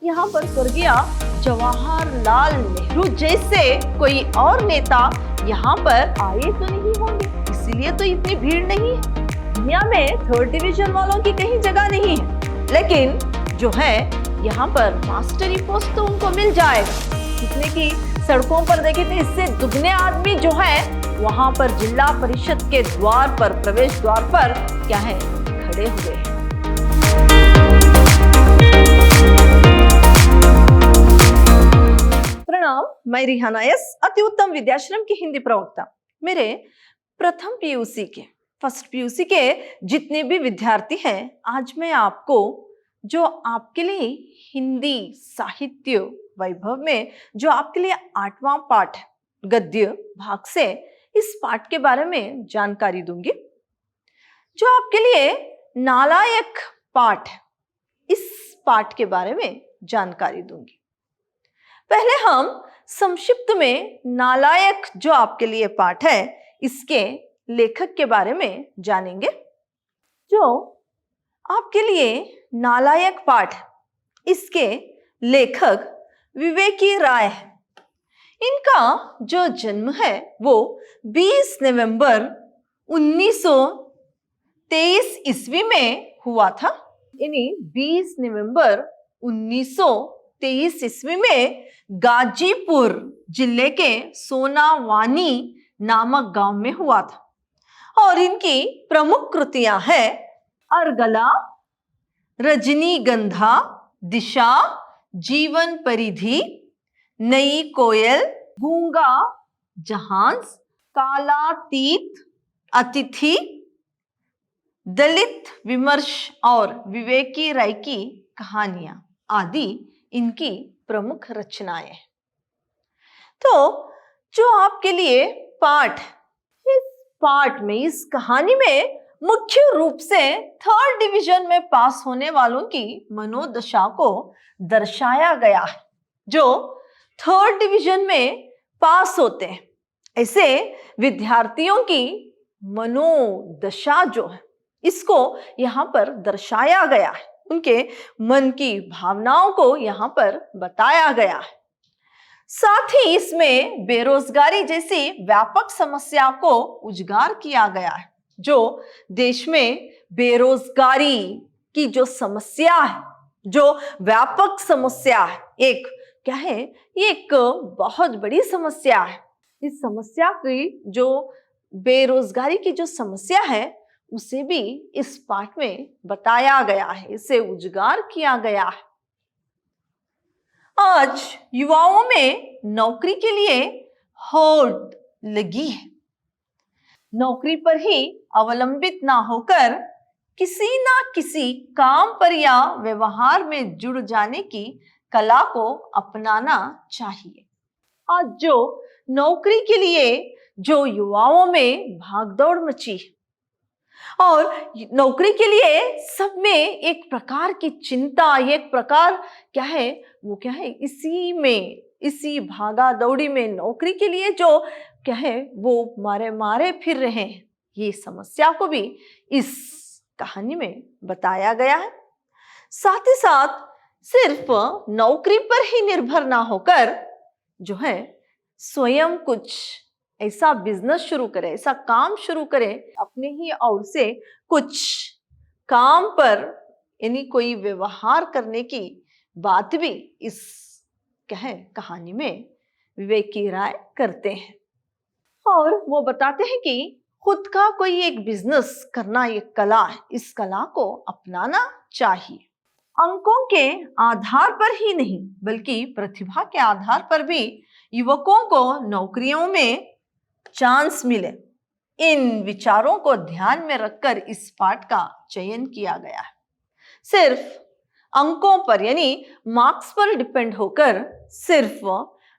यहाँ पर स्वर्गीय जवाहरलाल नेहरू जैसे कोई और नेता यहाँ पर आए तो नहीं होंगे, इसीलिए तो इतनी भीड़ नहीं है। दुनिया में थर्ड डिवीजन वालों की कहीं जगह नहीं है, लेकिन जो है यहाँ पर मास्टरी पोस्ट तो उनको मिल जाएगा। जितने की सड़कों पर देखे तो इससे दुगने आदमी जो है वहां पर जिला परिषद के द्वार पर, प्रवेश द्वार पर क्या है, खड़े हुए हैं। प्रणाम, मैं रिहाना एस, अति उत्तम विद्याश्रम की हिंदी प्रवक्ता। मेरे प्रथम पीयूसी के, फर्स्ट पीयूसी के जितने भी विद्यार्थी हैं, आज मैं आपको जो आपके लिए हिंदी साहित्य वैभव में जो आपके लिए 8वां पाठ गद्य भाग से इस पाठ के बारे में जानकारी दूंगी। जो आपके लिए नालायक पाठ, इस पाठ के बारे में जानकारी दूंगी। पहले हम संक्षिप्त में नालायक जो आपके लिए पाठ है इसके लेखक के बारे में जानेंगे। जो आपके लिए नालायक पाठ, इसके लेखक विवेकी राय है। इनका जो जन्म है वो 20 नवंबर 1923 ईस्वी में हुआ था। यानी 20 नवंबर 1923 ईस्वी में गाजीपुर जिले के सोनावानी नामक गांव में हुआ था। और इनकी प्रमुख कृतियां हैं अर्गला, रजनीगंधा, दिशा, जीवन परिधि, नई कोयल, गूंगा जहाज, कालातीत, अतिथि, दलित विमर्श और विवेकी राय की कहानियां आदि इनकी प्रमुख रचनाएं हैं। तो जो आपके लिए पाठ, इस पाठ में, इस कहानी में मुख्य रूप से थर्ड डिवीजन में पास होने वालों की मनोदशा को दर्शाया गया है। जो थर्ड डिवीजन में पास होते हैं ऐसे विद्यार्थियों की मनोदशा जो है इसको यहाँ पर दर्शाया गया है। उनके मन की भावनाओं को यहाँ पर बताया गया है। साथ ही इसमें बेरोजगारी जैसी व्यापक समस्या को उजागर किया गया है। जो देश में बेरोजगारी की जो समस्या है, जो व्यापक समस्या है, एक क्या है, ये एक बहुत बड़ी समस्या है। इस समस्या की जो बेरोजगारी की जो समस्या है उसे भी इस पाठ में बताया गया है, इसे उजागर किया गया है। आज युवाओं में नौकरी के लिए होड़ लगी है। नौकरी पर ही अवलंबित ना होकर किसी ना किसी काम पर या व्यवहार में जुड़ जाने की कला को अपनाना चाहिए। आज जो नौकरी के लिए जो युवाओं में भागदौड़ मची है और नौकरी के लिए सब में एक प्रकार की चिंता, एक प्रकार क्या है, वो क्या है, इसी भागा दौड़ी में नौकरी के लिए जो क्या है वो मारे मारे फिर रहे हैं, ये समस्या को भी इस कहानी में बताया गया है। साथ ही साथ सिर्फ नौकरी पर ही निर्भर ना होकर जो है स्वयं कुछ ऐसा बिजनेस शुरू करे, ऐसा काम शुरू करे, अपने ही ओर से कुछ काम पर यानी कोई व्यवहार करने की बात भी इस क्या है कहानी में विवेकी राय करते हैं। और वो बताते हैं कि खुद का कोई एक बिजनेस करना एक कला है, इस कला को अपनाना चाहिए। अंकों के आधार पर ही नहीं बल्कि प्रतिभा के आधार पर भी युवकों को नौकरियों में चांस मिले, इन विचारों को ध्यान में रखकर इस पाठ का चयन किया गया है। सिर्फ अंकों पर यानी मार्क्स पर डिपेंड होकर सिर्फ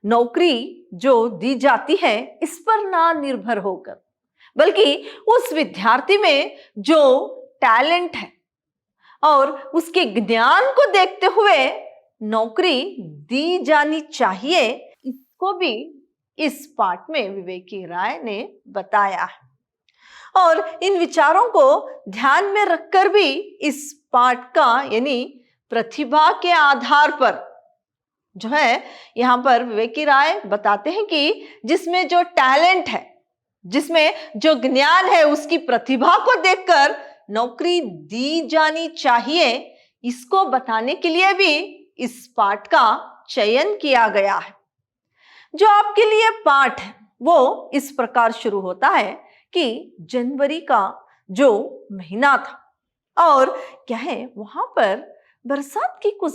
नौकरी जो दी जाती है इस पर ना निर्भर होकर, बल्कि उस विद्यार्थी में जो टैलेंट है और उसके ज्ञान को देखते हुए नौकरी दी जानी चाहिए, इसको भी इस पाठ में विवेकी राय ने बताया है। और इन विचारों को ध्यान में रखकर भी इस पाठ का यानी प्रतिभा के आधार पर जो है यहाँ पर विवेकी राय बताते हैं कि जिसमें जो टैलेंट है, जिसमें जो ज्ञान है, उसकी प्रतिभा को देखकर नौकरी दी जानी चाहिए, इसको बताने के लिए भी इस पाठ का चयन किया गया है। जो आपके लिए पाठ है वो इस प्रकार शुरू होता है कि जनवरी का जो महीना था और क्या है, वहां पर बरसात की कुछ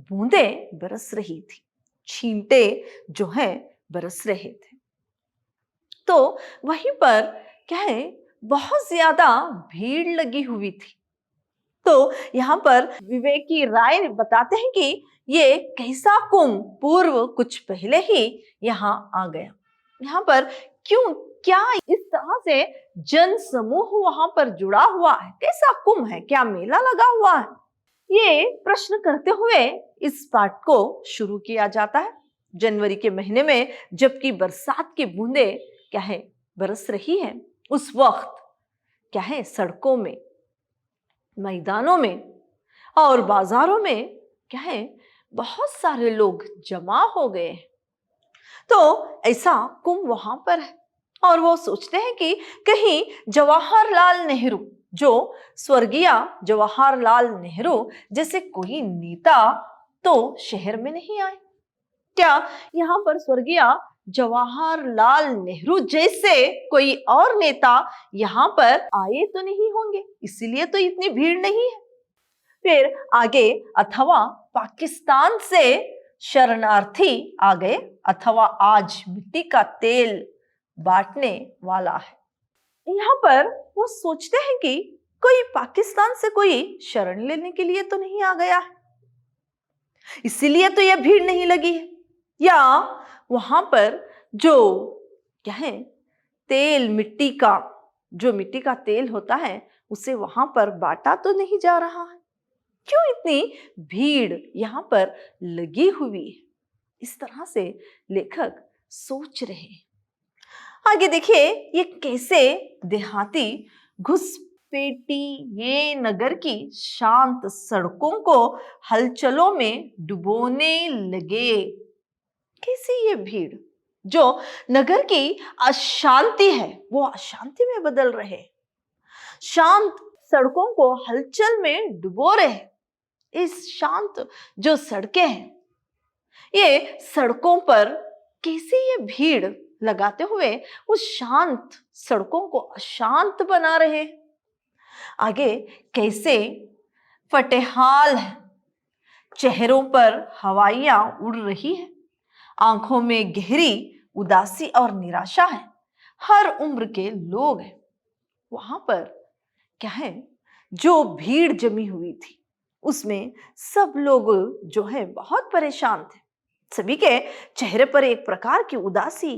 बूंदें बरस रही थी, छींटे जो है बरस रहे थे। तो वहीं पर क्या है, बहुत ज्यादा भीड़ लगी हुई थी। तो यहाँ पर विवेकी राय बताते हैं कि ये कैसा कुंभ पूर्व कुछ पहले ही यहाँ आ गया। यहाँ पर क्यों, क्या इस तरह से जन समूह वहां पर जुड़ा हुआ है, कैसा कुंभ है, क्या मेला लगा हुआ है, ये प्रश्न करते हुए इस पाठ को शुरू किया जाता है। जनवरी के महीने में जबकि बरसात की बूंदें क्या है बरस रही है, उस वक्त क्या है सड़कों में, मैदानों में और बाजारों में क्या है बहुत सारे लोग जमा हो गए हैं। तो ऐसा कुंभ वहां पर है और वो सोचते हैं कि कहीं जवाहरलाल नेहरू, जो स्वर्गीय जवाहरलाल नेहरू जैसे कोई नेता तो शहर में नहीं आए। क्या यहाँ पर स्वर्गीय जवाहरलाल नेहरू जैसे कोई और नेता यहाँ पर आए तो नहीं होंगे, इसीलिए तो इतनी भीड़ नहीं है। फिर आगे, अथवा पाकिस्तान से शरणार्थी आ गए, अथवा आज मिट्टी का तेल बांटने वाला है। यहाँ पर वो सोचते हैं कि कोई पाकिस्तान से कोई शरण लेने के लिए तो नहीं आ गया है, इसीलिए तो यह भीड़ नहीं लगी है। या वहां पर जो क्या है तेल, मिट्टी का, जो मिट्टी का तेल होता है उसे वहां पर बांटा तो नहीं जा रहा है, क्यों इतनी भीड़ यहाँ पर लगी हुई है। इस तरह से लेखक सोच रहे हैं। आगे देखिए, ये कैसे देहाती घुसपैठी ये नगर की शांत सड़कों को हलचलों में डुबोने लगे। कैसी ये भीड़ जो नगर की अशांति है वो अशांति में बदल रहे, शांत सड़कों को हलचल में डुबो रहे। इस शांत जो सड़कें हैं, ये सड़कों पर कैसे ये भीड़ लगाते हुए उस शांत सड़कों को अशांत बना रहे। आगे कैसे फटेहाल है, चेहरों पर हवाइयां उड़ रही है, आंखों में गहरी उदासी और निराशा है, हर उम्र के लोग हैं वहां पर। क्या है, जो भीड़ जमी हुई थी उसमें सब लोग जो है बहुत परेशान थे, सभी के चेहरे पर एक प्रकार की उदासी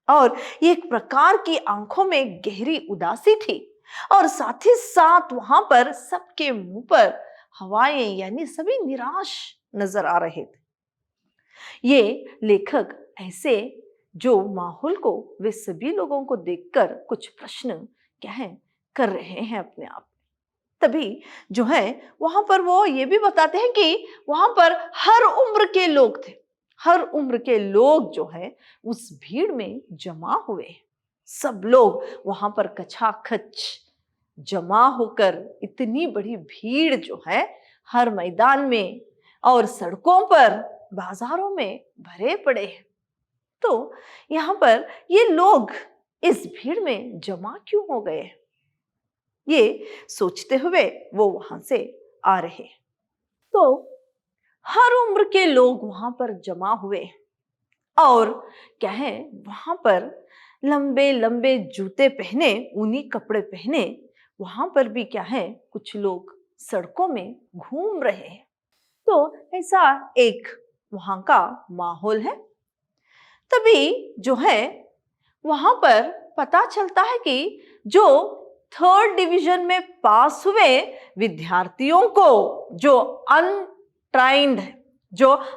और एक प्रकार की आंखों में गहरी उदासी थी, और साथ ही साथ वहां पर सबके मुंह पर हवाएं, यानी सभी निराश नजर आ रहे थे। ये लेखक ऐसे जो माहौल को, वे सभी लोगों को देखकर कुछ प्रश्न क्या है कर रहे हैं अपने आप। तभी जो है वहां पर वो ये भी बताते हैं कि वहां पर हर उम्र के लोग थे, हर उम्र के लोग जो है उस भीड़ में जमा हुए। सब लोग वहां पर कचाखच जमा होकर, इतनी बड़ी भीड़ जो है हर मैदान में और सड़कों पर, बाजारों में भरे पड़े हैं। तो यहाँ पर ये लोग इस भीड़ में जमा क्यों हो गए, ये सोचते हुए वो वहां से आ रहे। तो हर उम्र के लोग वहां पर जमा हुए और क्या है वहां पर लंबे लंबे जूते पहने, ऊनी कपड़े पहने, वहां पर भी क्या है कुछ लोग सड़कों में घूम रहे हैं। तो ऐसा एक वहां का माहौल है। तभी जो है वहां पर पता चलता है कि जो 3rd डिवीजन में पास हुए विद्यार्थियों को, जो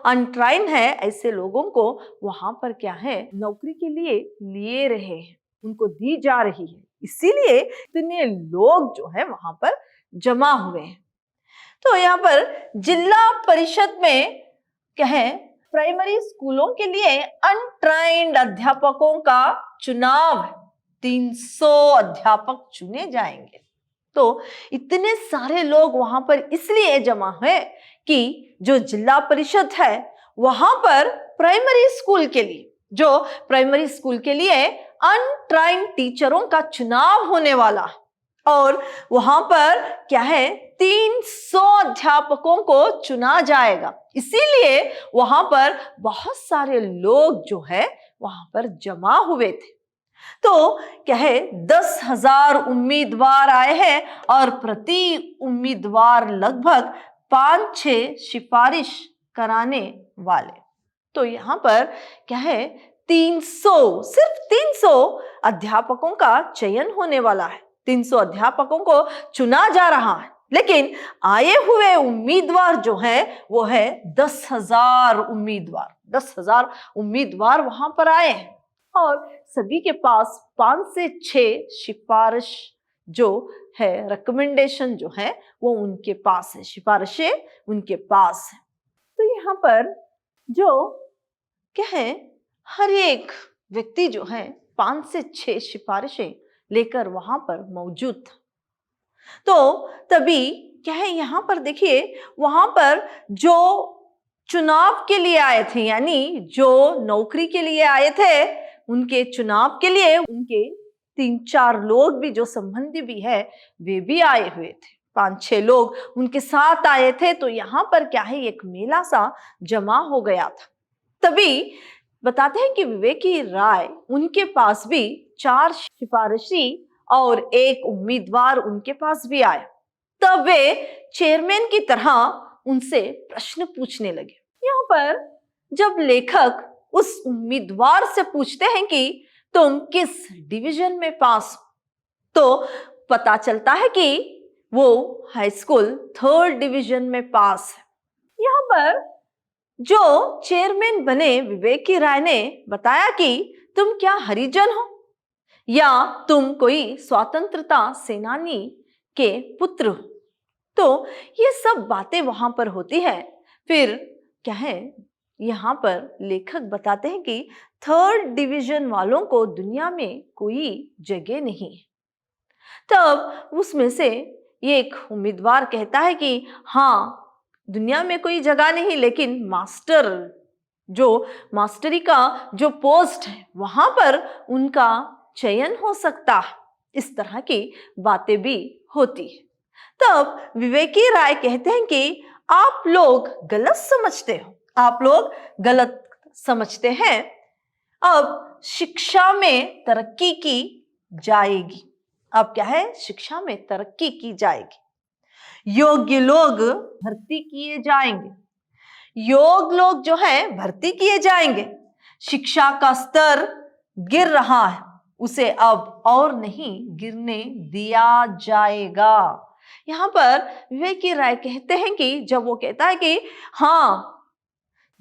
अनट्राइंड है, ऐसे लोगों को वहां पर क्या है नौकरी के लिए लिए रहे हैं, उनको दी जा रही है, इसीलिए इतने लोग जो है वहां पर जमा हुए हैं। तो यहाँ पर जिला परिषद में क्या है प्राइमरी स्कूलों के लिए अनट्रेन्ड अध्यापकों का चुनाव, 300 अध्यापक चुने जाएंगे। तो इतने सारे लोग वहां पर इसलिए जमा है कि जो जिला परिषद है वहां पर प्राइमरी स्कूल के लिए अनट्रेन्ड टीचरों का चुनाव होने वाला है और वहां पर क्या है, 300 अध्यापकों को चुना जाएगा। इसीलिए वहां पर बहुत सारे लोग जो है वहां पर जमा हुए थे। तो क्या है, 10,000 उम्मीदवार आए हैं और प्रति उम्मीदवार लगभग 5-6 सिफारिश कराने वाले। तो यहां पर क्या है, 300, सिर्फ 300 अध्यापकों का चयन होने वाला है। 300 अध्यापकों को चुना जा रहा है, लेकिन आए हुए उम्मीदवार जो है वो है 10,000 उम्मीदवार। 10,000 उम्मीदवार वहां पर आए हैं और सभी के पास 5 से 6 सिफारिश जो है, रिकमेंडेशन जो है वो उनके पास है, सिफारिशें उनके पास है। तो यहाँ पर जो क्या है, हर एक व्यक्ति जो है 5 से 6 सिफारिशें लेकर वहां पर मौजूद था। तो तभी क्या है, यहाँ पर देखिए, वहां पर जो चुनाव के लिए आए थे, यानी जो नौकरी के लिए आए थे, उनके चुनाव के लिए उनके 3-4 लोग भी जो संबंधी भी है वे भी आए हुए थे। 5-6 लोग उनके साथ आए थे। तो यहाँ पर क्या है, एक मेला सा जमा हो गया था। तभी बताते हैं कि विवेकी राय, उनके पास भी 4 सिफारिशी और 1 उम्मीदवार उनके पास भी आए। तब वे चेयरमैन की तरह उनसे प्रश्न पूछने लगे। यहाँ पर जब लेखक उस उम्मीदवार से पूछते हैं कि तुम किस डिवीजन में पास हो, तो पता चलता है कि वो हाई स्कूल 3rd डिवीजन में पास है। यहाँ पर जो चेयरमैन बने विवेकी राय ने बताया कि तुम क्या हरिजन हो या तुम कोई स्वतंत्रता सेनानी के पुत्र हो। तो ये सब बातें वहां पर होती है। फिर क्या है, यहाँ पर लेखक बताते हैं कि 3rd डिवीजन वालों को दुनिया में कोई जगह नहीं है। तब उसमें से एक उम्मीदवार कहता है कि हाँ, दुनिया में कोई जगह नहीं, लेकिन मास्टरी का जो पोस्ट है वहां पर उनका चयन हो सकता है। इस तरह की बातें भी होती है। तब विवेकी राय कहते हैं कि आप लोग गलत समझते हो, आप लोग गलत समझते हैं। अब शिक्षा में तरक्की की जाएगी। अब क्या है, शिक्षा में तरक्की की जाएगी। योग्य लोग भर्ती किए जाएंगे, योग्य लोग जो है भर्ती किए जाएंगे। शिक्षा का स्तर गिर रहा है, उसे अब और नहीं गिरने दिया जाएगा। यहाँ पर विवेकी राय कहते हैं कि जब वो कहता है कि हाँ,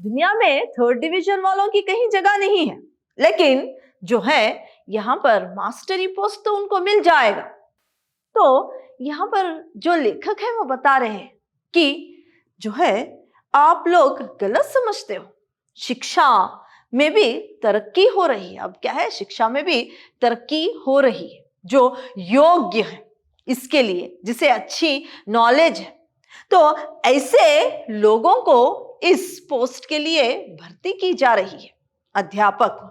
दुनिया में 3rd डिवीजन वालों की कहीं जगह नहीं है, लेकिन जो है यहाँ पर मास्टरी पोस्ट तो उनको मिल जाएगा। तो यहाँ पर जो लेखक है वो बता रहे हैं कि जो है आप लोग गलत समझते हो, शिक्षा में भी तरक्की हो रही है। अब क्या है, शिक्षा में भी तरक्की हो रही है। जो योग्य है इसके लिए, जिसे अच्छी नॉलेज है, तो ऐसे लोगों को इस पोस्ट के लिए भर्ती की जा रही है, अध्यापक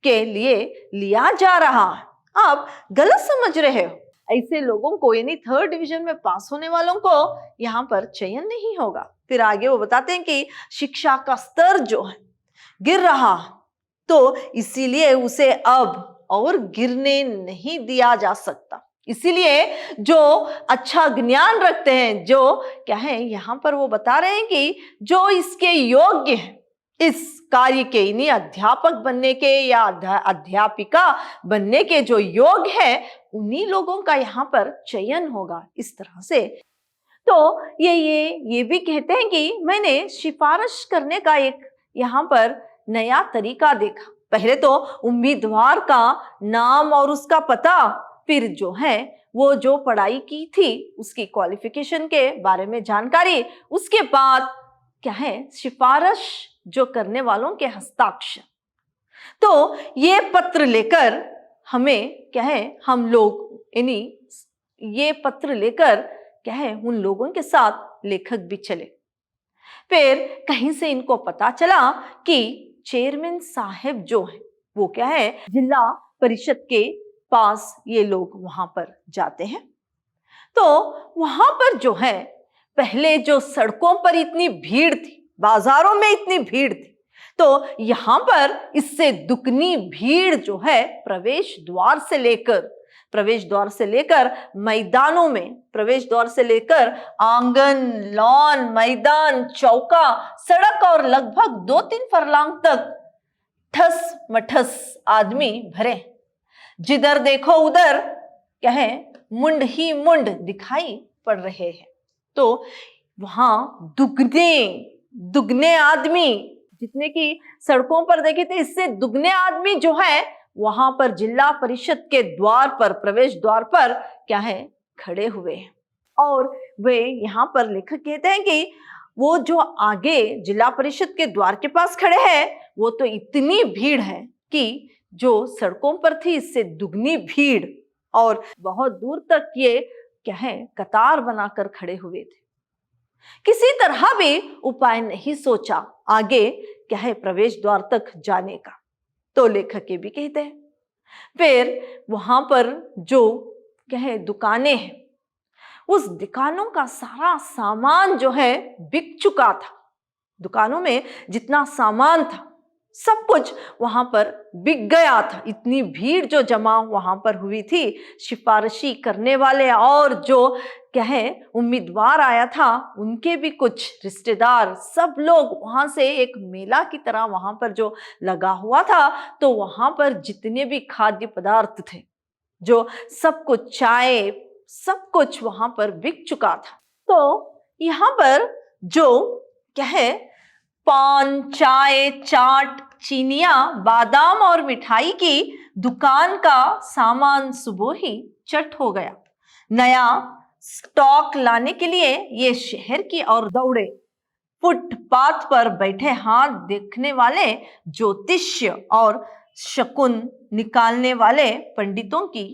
के लिए लिया जा रहा है। आप गलत समझ रहे हो, ऐसे लोगों को, यानी 3rd डिवीजन में पास होने वालों को यहाँ पर चयन नहीं होगा। फिर आगे वो बताते हैं कि शिक्षा का स्तर जो है गिर रहा है, तो इसीलिए उसे अब और गिरने नहीं दिया जा सकता। इसीलिए जो अच्छा ज्ञान रखते हैं, जो क्या है, यहाँ पर वो बता रहे हैं कि जो इसके योग्य हैं, इस कार्य के, यानी अध्यापक बनने के या अध्यापिका बनने के जो योग्य है, उन्हीं लोगों का यहाँ पर चयन होगा। इस तरह से तो ये भी कहते हैं कि मैंने सिफारिश करने का एक यहाँ पर नया तरीका देखा। पहले तो उम्मीदवार का नाम और उसका पता, फिर जो है वो जो पढ़ाई की थी उसकी क्वालिफिकेशन के बारे में जानकारी, उसके बाद क्या है, सिफारिश जो करने वालों के हस्ताक्षर। तो ये पत्र लेकर हमें क्या है, हम लोग यानी ये पत्र लेकर क्या है उन लोगों के साथ लेखक भी चले। फिर कहीं से इनको पता चला कि चेयरमैन साहब जो है वो क्या है जिला परिषद के पास ये लोग वहां पर जाते हैं। तो वहां पर जो है पहले जो सड़कों पर इतनी भीड़ थी, बाजारों में इतनी भीड़ थी, तो यहां पर इससे दुगनी भीड़ जो है प्रवेश द्वार से लेकर मैदानों में, प्रवेश द्वार से लेकर आंगन, लॉन, मैदान, चौका, सड़क और लगभग 2-3 फरलांग तक ठस मठस आदमी भरे। जिधर देखो उधर क्या है मुंड ही मुंड दिखाई पड़ रहे हैं। तो वहां दुगने आदमी, जितने की सड़कों पर देखे थे इससे दुगने आदमी जो है वहां पर जिला परिषद के द्वार पर, प्रवेश द्वार पर क्या है खड़े हुए हैं। और वे यहाँ पर लेखक कहते हैं कि वो जो आगे जिला परिषद के द्वार के पास खड़े हैं वो तो इतनी भीड़ है कि जो सड़कों पर थी इससे दुगनी भीड़, और बहुत दूर तक ये क्या है कतार बनाकर खड़े हुए थे। किसी तरह भी उपाय नहीं सोचा आगे क्या है प्रवेश द्वार तक जाने का। तो लेखक ये भी कहते हैं फिर वहां पर जो क्या है दुकानें हैं, उस दुकानों का सारा सामान जो है बिक चुका था। दुकानों में जितना सामान था सब कुछ वहां पर बिक गया था। इतनी भीड़ जो जमा वहां पर हुई थी, सिफारिशी करने वाले और जो क्या है उम्मीदवार आया था उनके भी कुछ रिश्तेदार, सब लोग वहां से एक मेला की तरह वहां पर जो लगा हुआ था। तो वहां पर जितने भी खाद्य पदार्थ थे, जो सब कुछ, चाय, सब कुछ वहां पर बिक चुका था। तो यहाँ पर जो क्या है पान, चाय, चाट, चीनियां, बादाम और मिठाई की दुकान का सामान सुबह ही चट हो गया। नया स्टॉक लाने के लिए ये शहर की ओर दौड़े। फुटपाथ पर बैठे हाथ देखने वाले ज्योतिष्य और शकुन निकालने वाले पंडितों की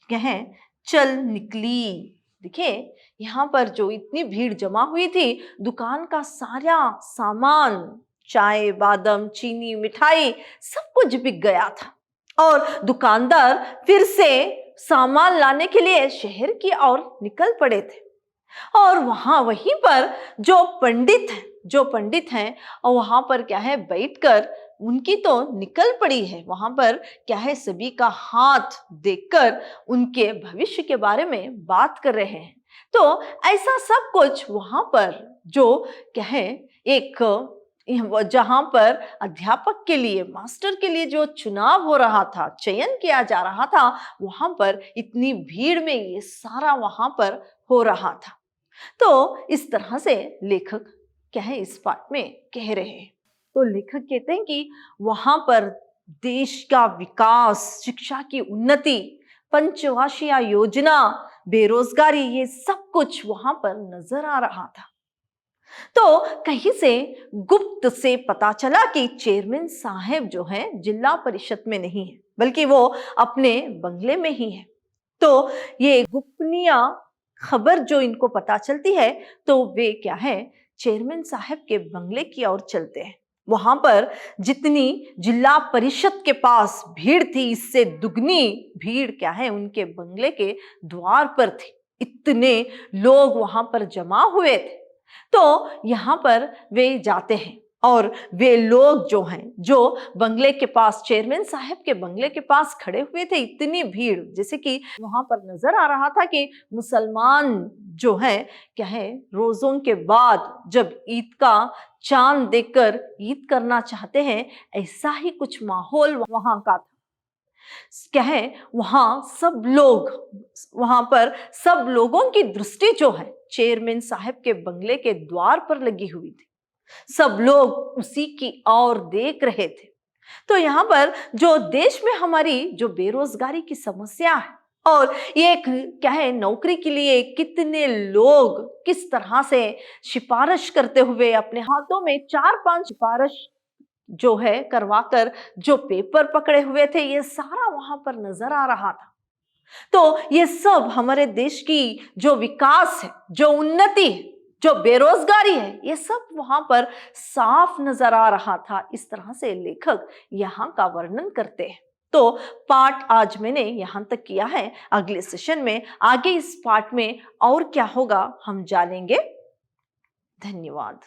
कहें चल निकली। देखिए यहाँ पर जो इतनी भीड़ जमा हुई थी, दुकान का सारा सामान, चाय, बादाम, चीनी, मिठाई, सब कुछ बिक गया था। और दुकानदार फिर से सामान लाने के लिए शहर की ओर निकल पड़े थे। और वहीं पर जो पंडित हैं और वहां पर क्या है बैठकर उनकी तो निकल पड़ी है। वहां पर क्या है सभी का हाथ देखकर उनके भविष्य के बारे में बात कर रहे हैं। तो ऐसा सब कुछ वहां पर जो क्या है एक जहां पर अध्यापक के लिए, मास्टर के लिए जो चुनाव हो रहा था, चयन किया जा रहा था, वहां पर इतनी भीड़ में ये सारा वहां पर हो रहा था। तो इस तरह से लेखक क्या है इस पाठ में कह रहे हैं। तो लेखक कहते हैं कि वहां पर देश का विकास, शिक्षा की उन्नति, पंचवार्षिक योजना, बेरोजगारी, ये सब कुछ वहां पर नजर आ रहा था। तो कहीं से गुप्त से पता चला कि चेयरमैन साहब जो है जिला परिषद में नहीं है, बल्कि वो अपने बंगले में ही है। तो ये गोपनीय खबर जो इनको पता चलती है, तो वे क्या है चेयरमैन साहब के बंगले की ओर चलते हैं। वहां पर जितनी जिला परिषद के पास भीड़ थी, इससे दुगनी भीड़ क्या है उनके बंगले के द्वार पर थी। इतने लोग वहां पर जमा हुए थे। तो यहाँ पर वे जाते हैं और वे लोग जो हैं, जो बंगले के पास, चेयरमैन साहब के बंगले के पास खड़े हुए थे, इतनी भीड़, जैसे कि वहां पर नजर आ रहा था कि मुसलमान जो है क्या है रोजों के बाद जब ईद का चांद देखकर ईद करना चाहते हैं, ऐसा ही कुछ माहौल वहां का था। क्या है वहां पर सब लोगों की दृष्टि जो है चेयरमैन साहब के बंगले के द्वार पर लगी हुई थी। सब लोग उसी की ओर देख रहे थे। तो यहाँ पर जो देश में हमारी जो बेरोजगारी की समस्या है और ये क्या है, नौकरी के लिए कितने लोग किस तरह से सिफारिश करते हुए अपने हाथों में 4-5 सिफारिश जो है करवाकर जो पेपर पकड़े हुए थे, ये सारा वहां पर नजर आ रहा था। तो ये सब हमारे देश की जो विकास है, जो उन्नति है, जो बेरोजगारी है, ये सब वहां पर साफ नजर आ रहा था। इस तरह से लेखक यहाँ का वर्णन करते हैं। तो पाठ आज मैंने यहां तक किया है। अगले सेशन में आगे इस पाठ में और क्या होगा हम जानेंगे। धन्यवाद।